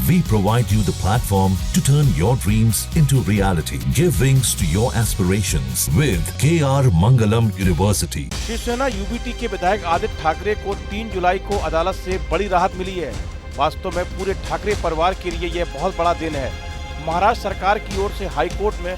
We provide you the platform to turn your dreams into reality. Give wings to your aspirations with KR Mangalam University. Shiv Sena UBT के विधायक आदित्य ठाकरे को 3 जुलाई को अदालत से बड़ी राहत मिली है। वास्तव में पूरे ठाकरे परिवार के लिए यह बहुत बड़ा दिन है। महाराष्ट्र सरकार की ओर से हाई कोर्ट में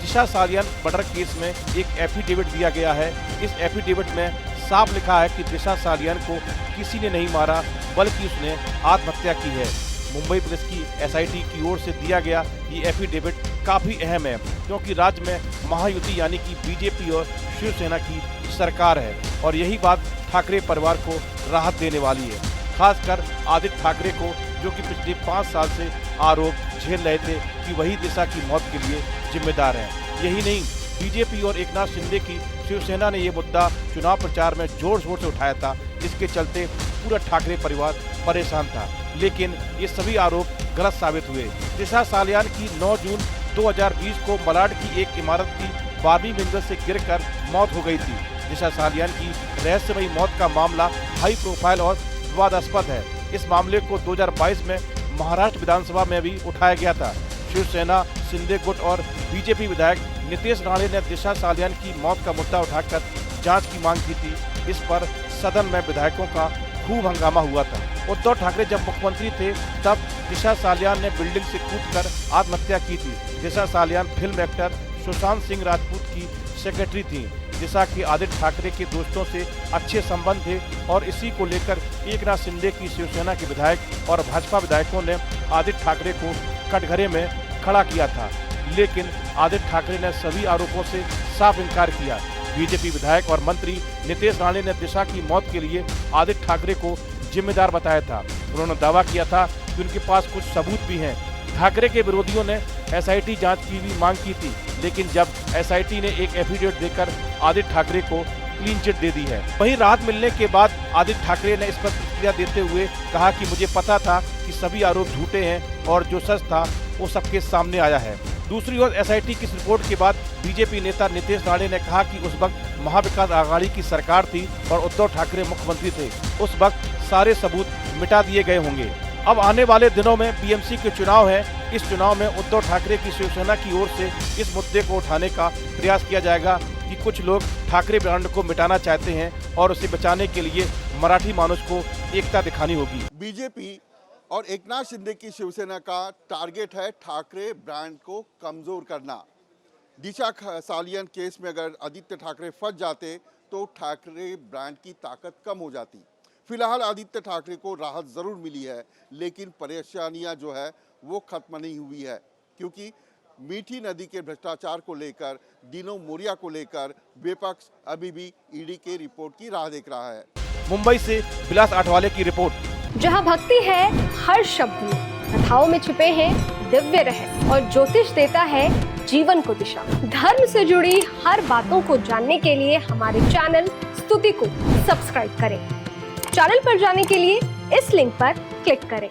दिशा सालियान मर्डर केस में एक एफिडेविट दिया गया है। इस एफिडेविट में साफ लिखा है कि दिशा सालियान को किसी ने नहीं मारा, बल्कि उसने आत्महत्या की है। मुंबई पुलिस की एसआईटी की ओर से दिया गया ये एफिडेविट काफी अहम है, क्योंकि राज्य में महायुति यानी कि बीजेपी और शिवसेना की सरकार है और यही बात ठाकरे परिवार को राहत देने वाली है। खासकर आदित्य ठाकरे को, जो कि पिछले 5 साल से आरोप झेल रहे थे कि वही दिशा की मौत के लिए जिम्मेदार है। यही नहीं, बीजेपी और एकनाथ शिंदे की शिवसेना ने ये मुद्दा चुनाव प्रचार में जोर शोर से उठाया था, जिसके चलते पूरा ठाकरे परिवार परेशान था। लेकिन ये सभी आरोप गलत साबित हुए। दिशा सालियान की 9 जून 2020 को मलाड की एक इमारत की 12वीं मंजिल से गिरकर मौत हो गई थी। दिशा सालियान की रहस्यमयी मौत का मामला हाई प्रोफाइल और विवादास्पद है। इस मामले को 2022 में महाराष्ट्र विधानसभा में भी उठाया गया था। शिवसेना, शिंदे गुट और बीजेपी विधायक नितेश राणे ने दिशा सालियान की मौत का मुद्दा उठाकर जांच की मांग की थी। इस पर सदन में विधायकों का खूब हंगामा हुआ था। उद्धव ठाकरे जब मुख्यमंत्री थे तब दिशा सालियान ने बिल्डिंग से कूदकर आत्महत्या की थी। दिशा सालियान फिल्म एक्टर सुशांत सिंह राजपूत की सेक्रेटरी थी। दिशा के आदित्य ठाकरे के दोस्तों से अच्छे संबंध थे और इसी को लेकर एकनाथ शिंदे की शिवसेना के विधायक और भाजपा विधायकों ने आदित्य ठाकरे को कटघरे में खड़ा किया था। लेकिन आदित्य ठाकरे ने सभी आरोपों से साफ इनकार किया। बीजेपी विधायक और मंत्री नितेश राणे ने दिशा की मौत के लिए आदित्य ठाकरे को जिम्मेदार बताया था। उन्होंने दावा किया था कि उनके पास कुछ सबूत भी हैं। ठाकरे के विरोधियों ने एसआईटी जांच की भी मांग की थी, लेकिन जब एसआईटी ने एक एफिडेविट देकर आदित्य ठाकरे को क्लीन चिट दे दी है। वहीं राहत मिलने के बाद आदित्य ठाकरे ने इस पर प्रतिक्रिया देते हुए कहा कि मुझे पता था कि सभी आरोप झूठे हैं और जो सच था वो सबके सामने आया है। दूसरी ओर एसआईटी की रिपोर्ट के बाद बीजेपी नेता नितेश राणे ने कहा कि उस वक्त महाविकास आघाड़ी की सरकार थी और उद्धव ठाकरे मुख्यमंत्री थे। उस वक्त सारे सबूत मिटा दिए गए होंगे। अब आने वाले दिनों में बीएमसी के चुनाव है। इस चुनाव में उद्धव ठाकरे की शिवसेना की ओर से इस मुद्दे को उठाने का प्रयास किया जाएगा कि कुछ लोग ठाकरे ब्रांड को मिटाना चाहते हैं और उसे बचाने के लिए मराठी मानुष को एकता दिखानी होगी। बीजेपी और एकनाथ शिंदे की शिवसेना का टारगेट है ठाकरे ब्रांड को कमजोर करना। दिशा सालियान केस में अगर आदित्य ठाकरे फंस जाते तो ठाकरे ब्रांड की ताकत कम हो जाती। फिलहाल आदित्य ठाकरे को राहत जरूर मिली है, लेकिन परेशानियां जो है वो खत्म नहीं हुई है, क्योंकि मीठी नदी के भ्रष्टाचार को लेकर, दीनों मोरिया को लेकर विपक्ष अभी भी ईडी के रिपोर्ट की राह देख रहा है। मुंबई से विलास आठवाले की रिपोर्ट। जहां भक्ति है हर शब्द में, कथाओं में छुपे हैं दिव्य रहस्य और ज्योतिष देता है जीवन को दिशा। धर्म से जुड़ी हर बातों को जानने के लिए हमारे चैनल स्तुति को सब्सक्राइब करें। चैनल पर जाने के लिए इस लिंक पर क्लिक करें।